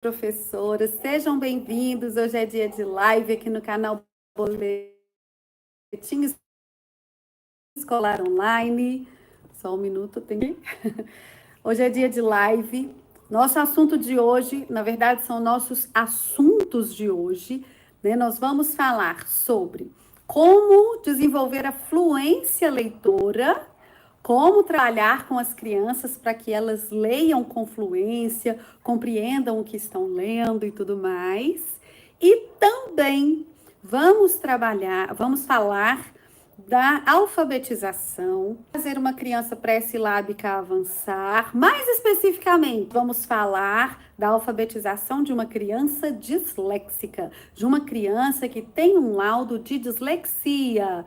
professoras, sejam bem-vindos. Hoje é dia de live aqui no canal Boletim Escolar Online. Só um minuto, tem que... Hoje é dia de live. Nosso assunto de hoje, na verdade, são nossos assuntos de hoje, né? Nós vamos falar sobre como desenvolver a fluência leitora, como trabalhar com as crianças para que elas leiam com fluência, compreendam o que estão lendo e tudo mais. E também vamos falar da alfabetização, fazer uma criança pré-silábica avançar. Mais especificamente, vamos falar da alfabetização de uma criança disléxica, de uma criança que tem um laudo de dislexia.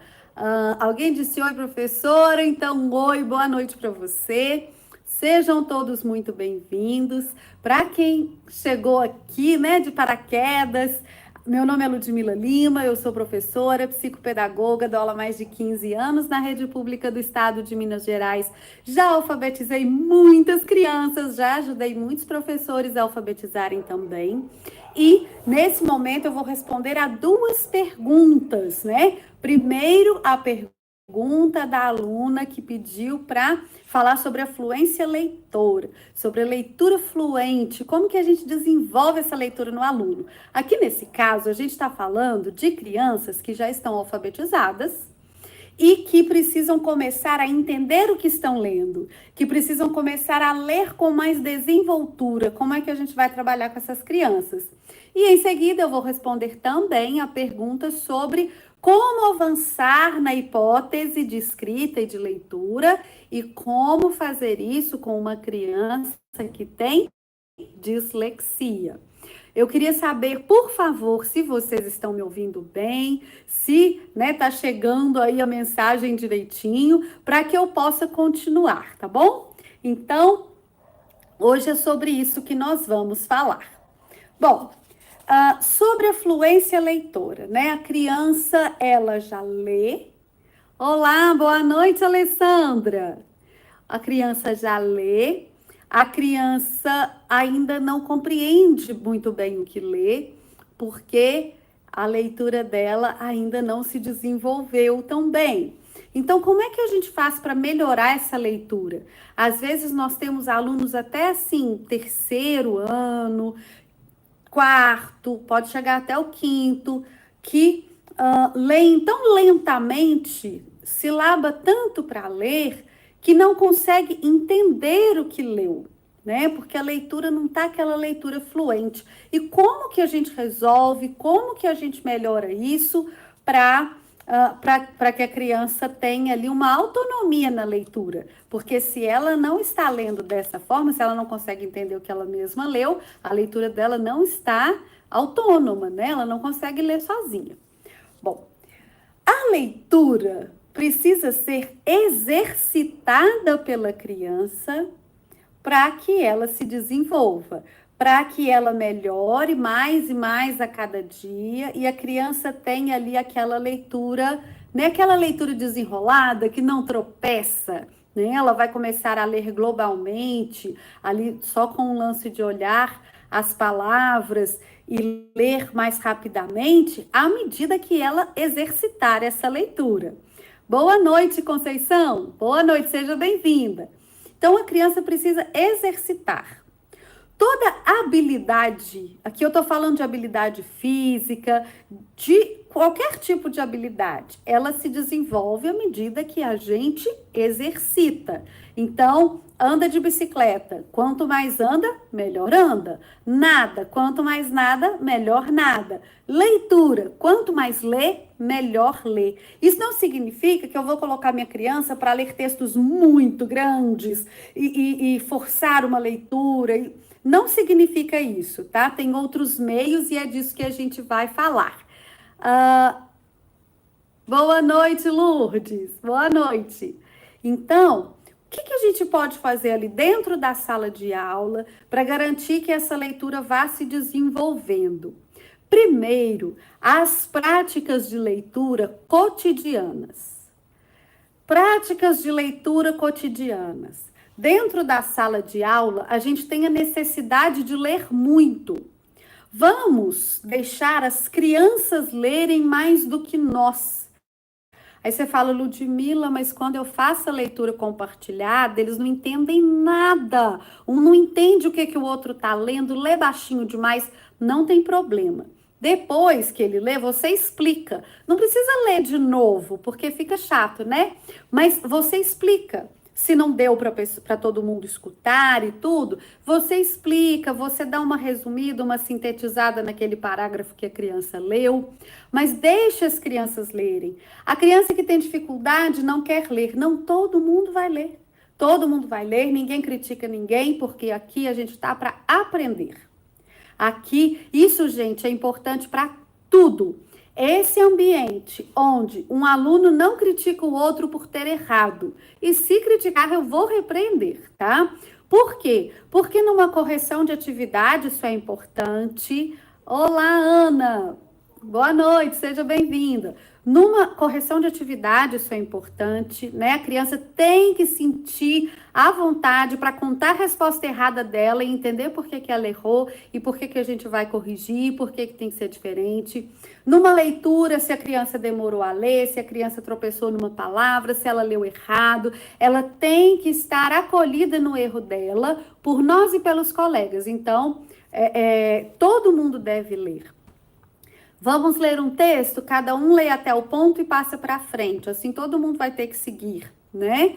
Alguém disse oi, professora? Então, oi, boa noite para você. Sejam todos muito bem-vindos. Para quem chegou aqui, né, de paraquedas, meu nome é Ludmila Lima, eu sou professora, psicopedagoga, dou aula há mais de 15 anos na rede pública do estado de Minas Gerais. Já alfabetizei muitas crianças, já ajudei muitos professores a alfabetizarem também. E nesse momento eu vou responder a duas perguntas, né? Primeiro, a pergunta da aluna que pediu para falar sobre a fluência leitora, sobre a leitura fluente, como que a gente desenvolve essa leitura no aluno. Aqui nesse caso, a gente está falando de crianças que já estão alfabetizadas e que precisam começar a entender o que estão lendo, que precisam começar a ler com mais desenvoltura. Como é que a gente vai trabalhar com essas crianças? E em seguida eu vou responder também a pergunta sobre como avançar na hipótese de escrita e de leitura e como fazer isso com uma criança que tem dislexia. Eu queria saber, por favor, se vocês estão me ouvindo bem, se tá chegando aí a mensagem direitinho, para que eu possa continuar, tá bom? Então, hoje é sobre isso que nós vamos falar. Bom, sobre a fluência leitora, né? A criança, ela já lê. Olá, boa noite, Alessandra. A criança já lê, a criança ainda não compreende muito bem o que lê, porque a leitura dela ainda não se desenvolveu tão bem. Então, como é que a gente faz para melhorar essa leitura? Às vezes nós temos alunos até assim, terceiro ano, quarto, pode chegar até o quinto, que leem tão lentamente, silaba tanto para ler, que não consegue entender o que leu, né? Porque a leitura não está aquela leitura fluente. E como que a gente resolve, como que a gente melhora isso para que a criança tenha ali uma autonomia na leitura? Porque se ela não está lendo dessa forma, se ela não consegue entender o que ela mesma leu, a leitura dela não está autônoma, né? Ela não consegue ler sozinha. Bom, a leitura precisa ser exercitada pela criança para que ela se desenvolva, para que ela melhore mais e mais a cada dia e a criança tenha ali aquela leitura, né, aquela leitura desenrolada que não tropeça, né? Ela vai começar a ler globalmente, ali só com um lance de olhar as palavras e ler mais rapidamente à medida que ela exercitar essa leitura. Boa noite, Conceição. Boa noite, seja bem-vinda. Então, a criança precisa exercitar. Toda habilidade, aqui eu estou falando de habilidade física, de qualquer tipo de habilidade, ela se desenvolve à medida que a gente exercita. Então, anda de bicicleta. Quanto mais anda, melhor anda. Nada. Quanto mais nada, melhor nada. Leitura. Quanto mais lê, melhor lê. Isso não significa que eu vou colocar minha criança para ler textos muito grandes e forçar uma leitura. Não significa isso, tá? Tem outros meios e é disso que a gente vai falar. Boa noite, Lourdes. Boa noite. Então, o que a gente pode fazer ali dentro da sala de aula para garantir que essa leitura vá se desenvolvendo? Primeiro, as práticas de leitura cotidianas. Práticas de leitura cotidianas. Dentro da sala de aula, a gente tem a necessidade de ler muito. Vamos deixar as crianças lerem mais do que nós. Aí você fala, Ludmila, mas quando eu faço a leitura compartilhada, eles não entendem nada. Um não entende o que o outro está lendo, lê baixinho demais, não tem problema. Depois que ele lê, você explica. Não precisa ler de novo, porque fica chato, né? Mas você explica. Se não deu para todo mundo escutar e tudo, você explica, você dá uma resumida, uma sintetizada naquele parágrafo que a criança leu, mas deixa as crianças lerem. A criança que tem dificuldade não quer ler, não, todo mundo vai ler. Todo mundo vai ler, ninguém critica ninguém, porque aqui a gente está para aprender. Aqui, isso, gente, é importante para tudo. Esse ambiente onde um aluno não critica o outro por ter errado. E se criticar, eu vou repreender, tá? Por quê? Porque numa correção de atividade isso é importante. Olá, Ana! Boa noite, seja bem-vinda. Numa correção de atividade, isso é importante, né? A criança tem que sentir à vontade para contar a resposta errada dela e entender por que ela errou e por que a gente vai corrigir, por que tem que ser diferente. Numa leitura, se a criança demorou a ler, se a criança tropeçou numa palavra, se ela leu errado, ela tem que estar acolhida no erro dela por nós e pelos colegas. Então, todo mundo deve ler. Vamos ler um texto, cada um lê até o ponto e passa para frente. Assim todo mundo vai ter que seguir, né?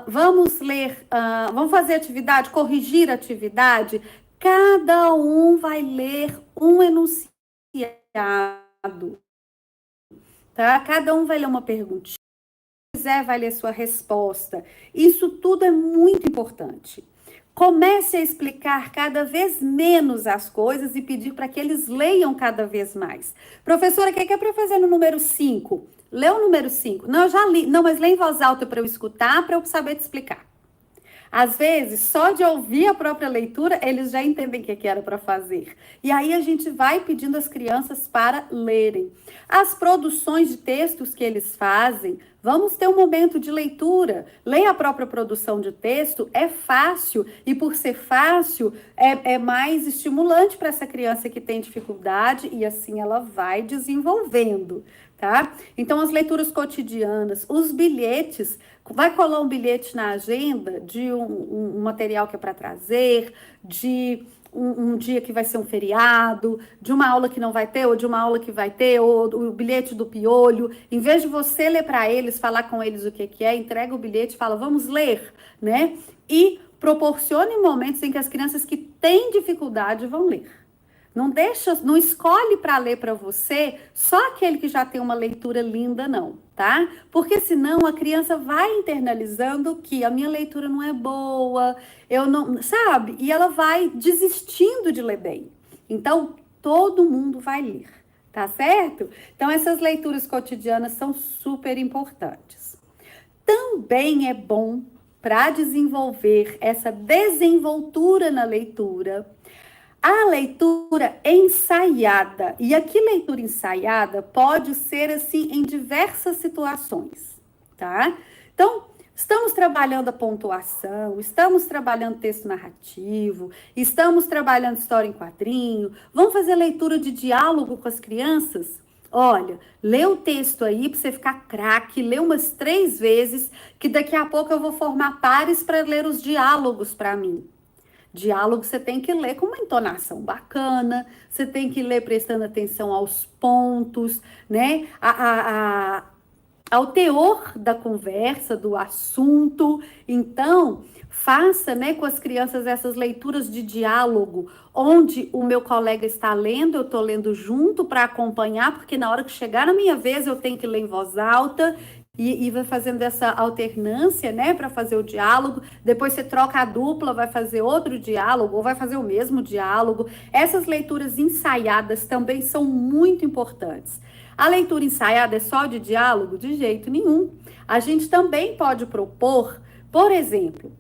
Vamos fazer atividade, corrigir atividade. Cada um vai ler um enunciado, tá? Cada um vai ler uma perguntinha, se quiser vai ler sua resposta. Isso tudo é muito importante. Comece a explicar cada vez menos as coisas e pedir para que eles leiam cada vez mais. Professora, o que é para fazer no número 5? Lê o número 5. Não, eu já li. Não, mas lê em voz alta para eu escutar, para eu saber te explicar. Às vezes, só de ouvir a própria leitura, eles já entendem o que era para fazer. E aí a gente vai pedindo às crianças para lerem. As produções de textos que eles fazem, vamos ter um momento de leitura. Ler a própria produção de texto é fácil, e por ser fácil, é mais estimulante para essa criança que tem dificuldade, e assim ela vai desenvolvendo, tá? Então, as leituras cotidianas, os bilhetes, vai colar um bilhete na agenda de um material que é para trazer, de um dia que vai ser um feriado, de uma aula que não vai ter, ou de uma aula que vai ter, ou o bilhete do piolho. Em vez de você ler para eles, falar com eles o que é, entrega o bilhete e fala, vamos ler, né? E proporcione momentos em que as crianças que têm dificuldade vão ler. Não escolhe para ler para você só aquele que já tem uma leitura linda, não, tá? Porque senão a criança vai internalizando que a minha leitura não é boa, eu não, sabe? E ela vai desistindo de ler bem. Então, todo mundo vai ler, tá certo? Então, essas leituras cotidianas são super importantes. Também é bom para desenvolver essa desenvoltura na leitura, a leitura ensaiada. E aqui leitura ensaiada pode ser assim em diversas situações, tá? Então, estamos trabalhando a pontuação, estamos trabalhando texto narrativo, estamos trabalhando história em quadrinho, vamos fazer leitura de diálogo com as crianças? Olha, lê o texto aí para você ficar craque, lê umas 3 vezes, que daqui a pouco eu vou formar pares para ler os diálogos para mim. Diálogo você tem que ler com uma entonação bacana, você tem que ler prestando atenção aos pontos, né? Ao teor da conversa, do assunto. Então, faça, né, com as crianças essas leituras de diálogo, onde o meu colega está lendo, eu estou lendo junto para acompanhar, porque na hora que chegar na minha vez eu tenho que ler em voz alta. E vai fazendo essa alternância, né, para fazer o diálogo. Depois você troca a dupla, vai fazer outro diálogo, ou vai fazer o mesmo diálogo. Essas leituras ensaiadas também são muito importantes. A leitura ensaiada é só de diálogo? De jeito nenhum. A gente também pode propor, por exemplo,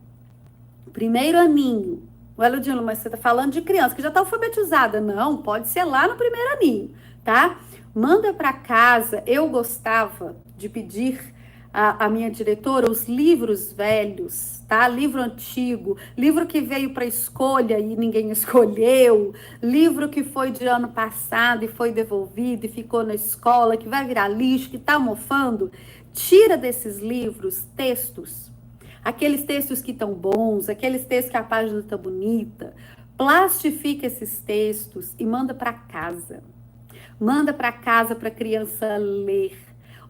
primeiro aninho. Ué, Ludmila, mas você está falando de criança que já está alfabetizada. Não, pode ser lá no primeiro aninho, tá? Manda para casa. Eu gostava de pedir a minha diretora, os livros velhos, tá? Livro antigo, livro que veio para escolha e ninguém escolheu, livro que foi de ano passado e foi devolvido e ficou na escola, que vai virar lixo, que está mofando. Tira desses livros textos, aqueles textos que estão bons, aqueles textos que a página está bonita. Plastifica esses textos e manda para casa. Manda para casa para a criança ler.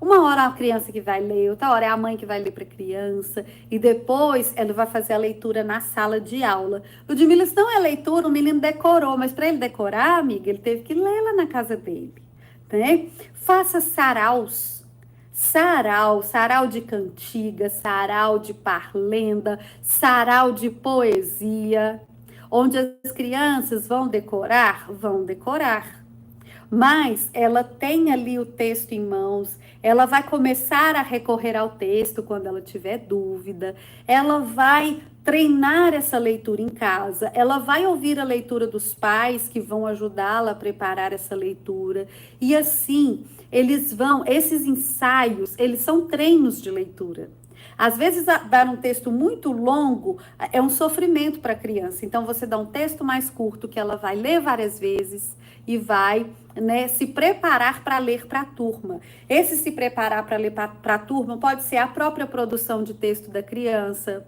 Uma hora é a criança que vai ler, outra hora é a mãe que vai ler para a criança, e depois ela vai fazer a leitura na sala de aula. O de Milas não é leitura, o menino decorou, mas para ele decorar, amiga, ele teve que ler lá na casa dele, né? Faça saraus. Sarau de cantiga, sarau de parlenda, sarau de poesia, onde as crianças vão decorar, mas ela tem ali o texto em mãos, ela vai começar a recorrer ao texto quando ela tiver dúvida, ela vai treinar essa leitura em casa, ela vai ouvir a leitura dos pais que vão ajudá-la a preparar essa leitura, e assim, esses ensaios, eles são treinos de leitura. Às vezes, dar um texto muito longo é um sofrimento para a criança. Então, você dá um texto mais curto que ela vai ler várias vezes e vai, né, se preparar para ler para a turma. Esse se preparar para ler para a turma pode ser a própria produção de texto da criança,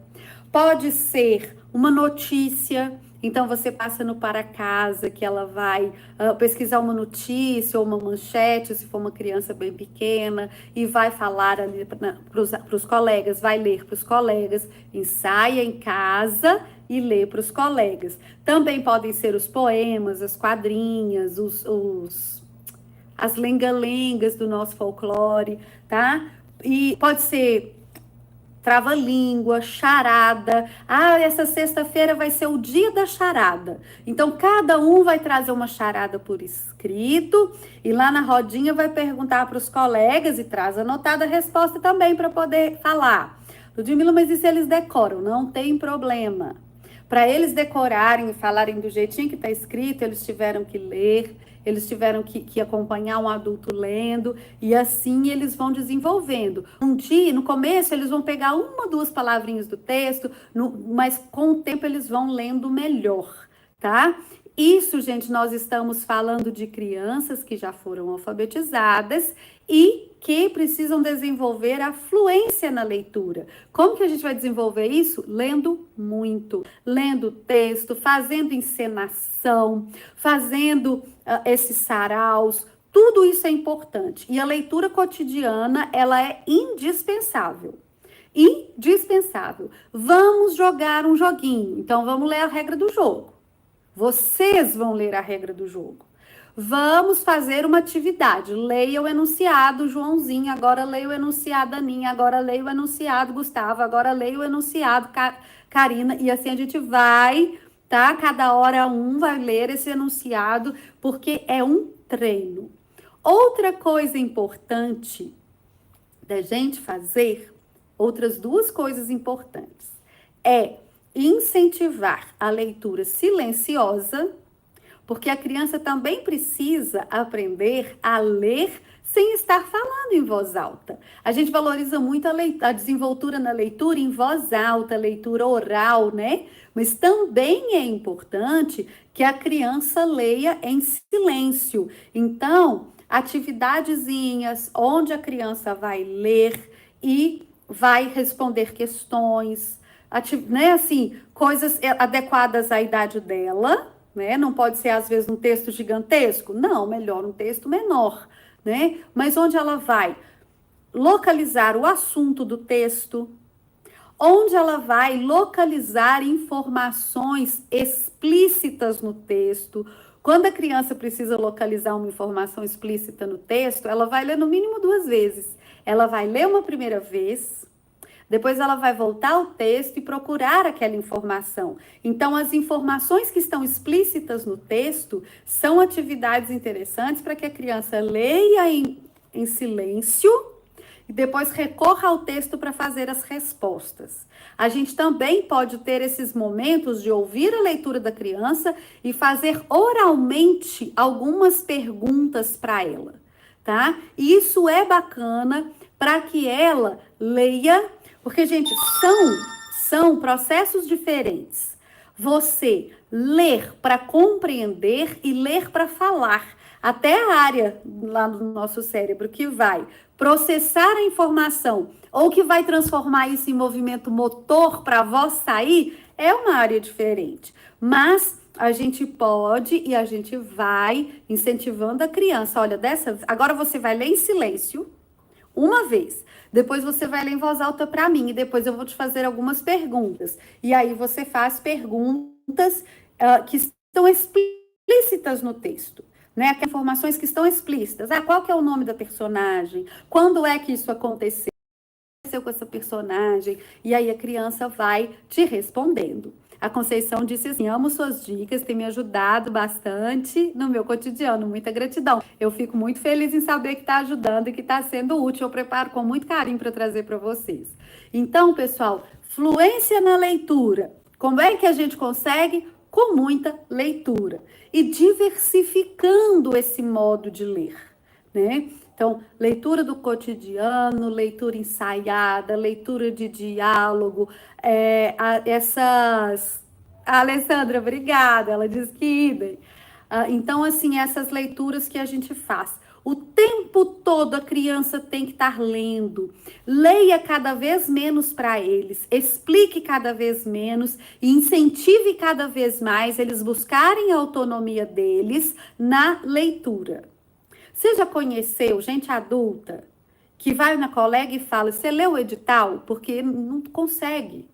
pode ser uma notícia. Então, você passa no para casa, que ela vai pesquisar uma notícia ou uma manchete, se for uma criança bem pequena, e vai falar ali para os colegas, vai ler para os colegas, ensaia em casa e lê para os colegas. Também podem ser os poemas, as quadrinhas, as lenga-lengas do nosso folclore, tá? E pode ser trava-língua, charada. Ah, essa sexta-feira vai ser o dia da charada. Então, cada um vai trazer uma charada por escrito e lá na rodinha vai perguntar para os colegas e traz anotada a resposta também para poder falar. Ludmila, mas e se eles decoram? Não tem problema. Para eles decorarem e falarem do jeitinho que está escrito, eles tiveram que ler, eles tiveram que acompanhar um adulto lendo, e assim eles vão desenvolvendo. Um dia, no começo, eles vão pegar uma, duas palavrinhas do texto, mas com o tempo eles vão lendo melhor, tá? Isso, gente, nós estamos falando de crianças que já foram alfabetizadas e que precisam desenvolver a fluência na leitura. Como que a gente vai desenvolver isso? Lendo muito, lendo texto, fazendo encenação, fazendo esses saraus. Tudo isso é importante. E a leitura cotidiana, ela é indispensável. Indispensável. Vamos jogar um joguinho. Então, vamos ler a regra do jogo. Vocês vão ler a regra do jogo. Vamos fazer uma atividade. Leia o enunciado, Joãozinho. Agora leia o enunciado, Aninha. Agora leia o enunciado, Gustavo. Agora leia o enunciado, Karina. E assim a gente vai, tá? Cada hora um vai ler esse enunciado, porque é um treino. Outra coisa importante da gente fazer, outras duas coisas importantes, é incentivar a leitura silenciosa, porque a criança também precisa aprender a ler sem estar falando em voz alta. A gente valoriza muito a desenvoltura na leitura em voz alta, leitura oral, né? Mas também é importante que a criança leia em silêncio. Então, atividadezinhas onde a criança vai ler e vai responder questões, né? Assim, coisas adequadas à idade dela, né? Não pode ser, às vezes, um texto gigantesco. Não, melhor um texto menor, né? Mas onde ela vai localizar o assunto do texto, onde ela vai localizar informações explícitas no texto. Quando a criança precisa localizar uma informação explícita no texto, ela vai ler no mínimo 2 vezes. Ela vai ler uma primeira vez, depois ela vai voltar ao texto e procurar aquela informação. Então, as informações que estão explícitas no texto são atividades interessantes para que a criança leia em silêncio e depois recorra ao texto para fazer as respostas. A gente também pode ter esses momentos de ouvir a leitura da criança e fazer oralmente algumas perguntas para ela, tá? Isso é bacana para que ela leia, porque, gente, são processos diferentes. Você ler para compreender e ler para falar. Até a área lá no nosso cérebro que vai processar a informação ou que vai transformar isso em movimento motor para a voz sair, é uma área diferente. Mas a gente pode e a gente vai incentivando a criança. Olha, agora você vai ler em silêncio uma vez. Depois você vai ler em voz alta para mim e depois eu vou te fazer algumas perguntas. E aí você faz perguntas que estão explícitas no texto. Né? Aquelas informações que estão explícitas. Qual que é o nome da personagem? Quando é que isso aconteceu com essa personagem? E aí a criança vai te respondendo. A Conceição disse assim: amo suas dicas, tem me ajudado bastante no meu cotidiano. Muita gratidão. Eu fico muito feliz em saber que está ajudando e que está sendo útil. Eu preparo com muito carinho para trazer para vocês. Então, pessoal, fluência na leitura. Como é que a gente consegue? Com muita leitura e diversificando esse modo de ler, né? Então, leitura do cotidiano, leitura ensaiada, leitura de diálogo, A Alessandra, obrigada, ela diz que idem. Então, assim, essas leituras que a gente faz. O tempo todo a criança tem que estar lendo. Leia cada vez menos para eles, explique cada vez menos e incentive cada vez mais eles buscarem a autonomia deles na leitura. Você já conheceu gente adulta que vai na colega e fala: você leu o edital? Porque não consegue.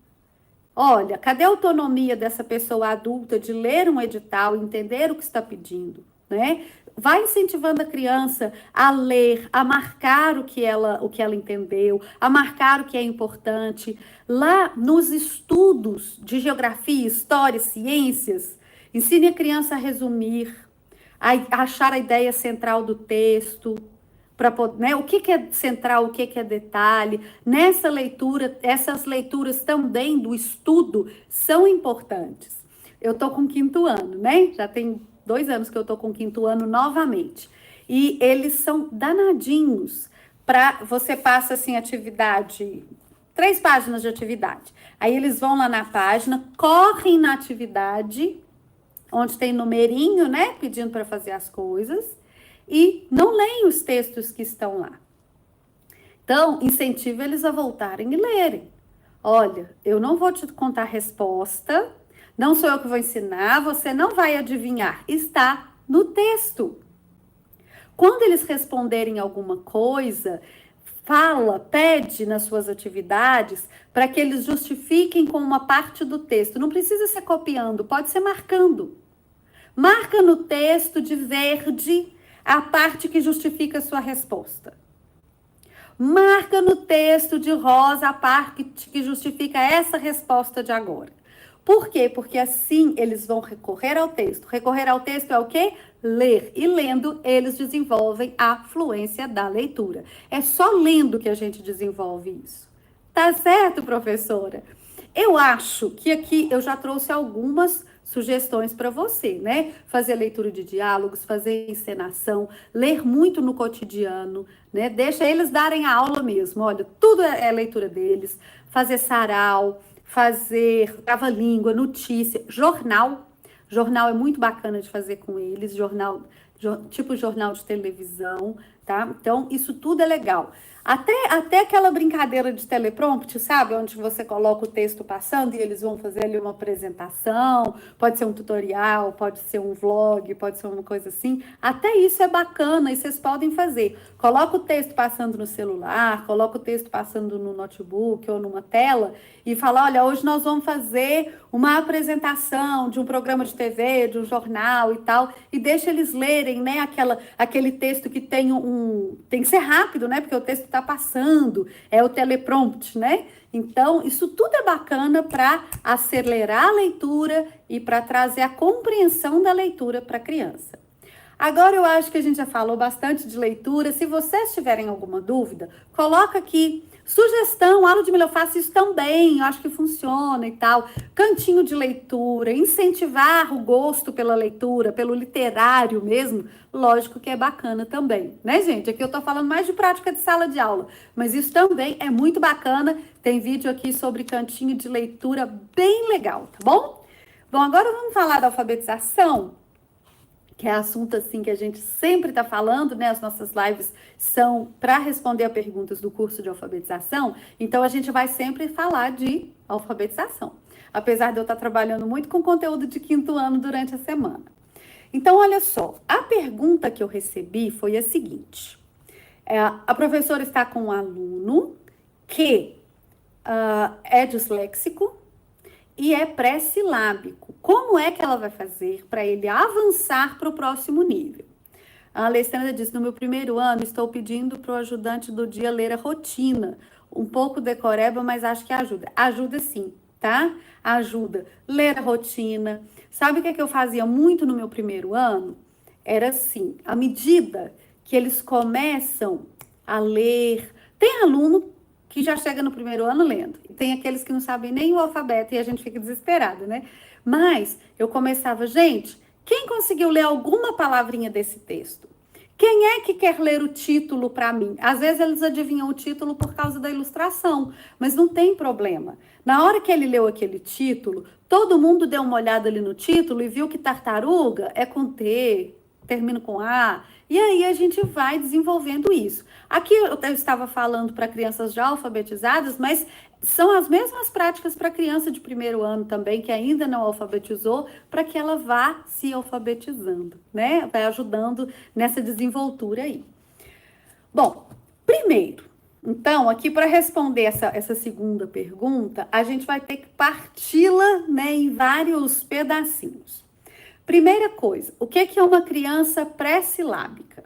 Olha, cadê a autonomia dessa pessoa adulta de ler um edital, entender o que está pedindo, né? Vai incentivando a criança a ler, a marcar o que ela entendeu, a marcar o que é importante. Lá nos estudos de geografia, história, ciências, ensine a criança a resumir, a achar a ideia central do texto, né? O que é central, o que é detalhe. Nessa leitura, essas leituras também do estudo são importantes. Eu estou com 5º ano, né? Já tem 2 anos que eu estou com 5º ano novamente. E eles são danadinhos. Você passa assim, atividade, 3 páginas de atividade. Aí eles vão lá na página, correm na atividade, onde tem numerinho, né? Pedindo para fazer as coisas. E não leem os textos que estão lá. Então, incentiva eles a voltarem e lerem. Olha, eu não vou te contar a resposta, não sou eu que vou ensinar, você não vai adivinhar. Está no texto. Quando eles responderem alguma coisa, pede nas suas atividades para que eles justifiquem com uma parte do texto. Não precisa ser copiando, pode ser marcando. Marca no texto de verde a parte que justifica a sua resposta. Marca no texto de rosa a parte que justifica essa resposta de agora. Por quê? Porque assim eles vão recorrer ao texto. Recorrer ao texto é o quê? Ler. E lendo, eles desenvolvem a fluência da leitura. É só lendo que a gente desenvolve isso. Tá certo, professora? Eu acho que aqui eu já trouxe algumas sugestões para você, né? Fazer leitura de diálogos, fazer encenação, ler muito no cotidiano, né? Deixa eles darem a aula mesmo. Olha, tudo é leitura deles. Fazer sarau, fazer trava-língua, notícia, jornal. Jornal é muito bacana de fazer com eles, tipo jornal de televisão, tá? Então, isso tudo é legal. Até aquela brincadeira de teleprompter, sabe? Onde você coloca o texto passando e eles vão fazer ali uma apresentação, pode ser um tutorial, pode ser um vlog, pode ser uma coisa assim. Até isso é bacana e vocês podem fazer. Coloca o texto passando no celular, coloca o texto passando no notebook ou numa tela e fala: olha, hoje nós vamos fazer uma apresentação de um programa de TV, de um jornal e tal, e deixa eles lerem, né, aquele texto que tem que ser rápido, né, porque o texto está passando, é o teleprompter, né? Então, isso tudo é bacana para acelerar a leitura e para trazer a compreensão da leitura para a criança. Agora eu acho que a gente já falou bastante de leitura. Se vocês tiverem alguma dúvida, coloca aqui Sugestão, aula de milho, eu faço isso também, eu acho que funciona e tal. Cantinho de leitura, incentivar o gosto pela leitura, pelo literário mesmo, lógico que é bacana também, né, gente? Aqui eu tô falando mais de prática de sala de aula, mas isso também é muito bacana. Tem vídeo aqui sobre cantinho de leitura bem legal, tá bom? Bom, agora vamos falar da alfabetização, que é assunto assim que a gente sempre está falando, né? As nossas lives são para responder a perguntas do curso de alfabetização, então a gente vai sempre falar de alfabetização, apesar de eu estar trabalhando muito com conteúdo de 5º ano durante a semana. Então, olha só, a pergunta que eu recebi foi a seguinte: a professora está com um aluno que é disléxico e é pré-silábico. Como é que ela vai fazer para ele avançar para o próximo nível? A Alessandra diz: no meu primeiro ano, estou pedindo para o ajudante do dia ler a rotina. Um pouco decoreba, mas acho que ajuda. Ajuda sim, tá? Ajuda. Ler a rotina. Sabe o que eu fazia muito no meu primeiro ano? Era assim, à medida que eles começam a ler... Tem aluno que já chega no primeiro ano lendo. E tem aqueles que não sabem nem o alfabeto e a gente fica desesperado, né? Mas eu começava, gente, quem conseguiu ler alguma palavrinha desse texto? Quem é que quer ler o título para mim? Às vezes eles adivinham o título por causa da ilustração, mas não tem problema. Na hora que ele leu aquele título, todo mundo deu uma olhada ali no título e viu que tartaruga é com T, termina com A, e aí a gente vai desenvolvendo isso. Aqui eu estava falando para crianças já alfabetizadas, mas são as mesmas práticas para criança de primeiro ano também, que ainda não alfabetizou, para que ela vá se alfabetizando, né? Vai ajudando nessa desenvoltura aí. Bom, primeiro, então, aqui para responder essa segunda pergunta, a gente vai ter que parti-la, né, em vários pedacinhos. Primeira coisa, o que é uma criança pré-silábica? O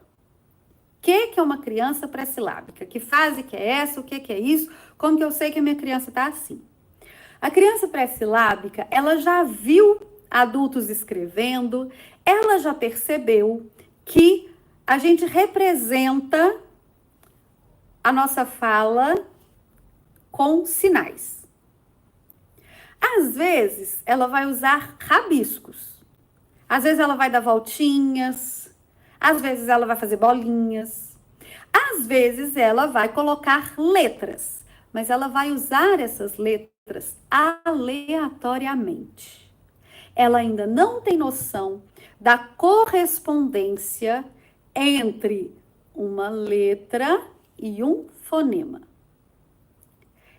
que é uma criança pré-silábica? Que fase que é essa? O que é isso? Como que eu sei que a minha criança está assim? A criança pré-silábica, ela já viu adultos escrevendo, ela já percebeu que a gente representa a nossa fala com sinais. Às vezes, ela vai usar rabiscos. Às vezes ela vai dar voltinhas, às vezes ela vai fazer bolinhas, às vezes ela vai colocar letras, mas ela vai usar essas letras aleatoriamente. Ela ainda não tem noção da correspondência entre uma letra e um fonema.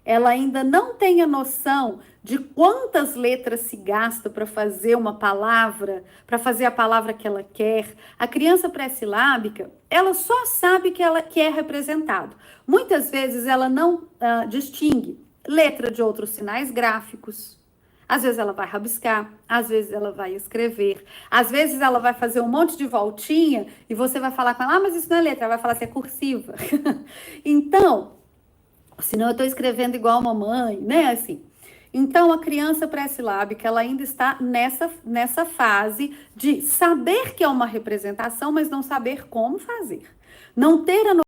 Ela ainda não tem a noção de quantas letras se gasta para fazer uma palavra, para fazer a palavra que ela quer. A criança pré-silábica, ela só sabe que é representado. Muitas vezes ela não distingue letra de outros sinais gráficos. Às vezes ela vai rabiscar, às vezes ela vai escrever, às vezes ela vai fazer um monte de voltinha e você vai falar com ela: mas isso não é letra, ela vai falar assim: é cursiva. Então, senão eu estou escrevendo igual a mamãe, né? Assim. Então, a criança pré-silábica, ela ainda está nessa fase de saber que é uma representação, mas não saber como fazer. Não ter a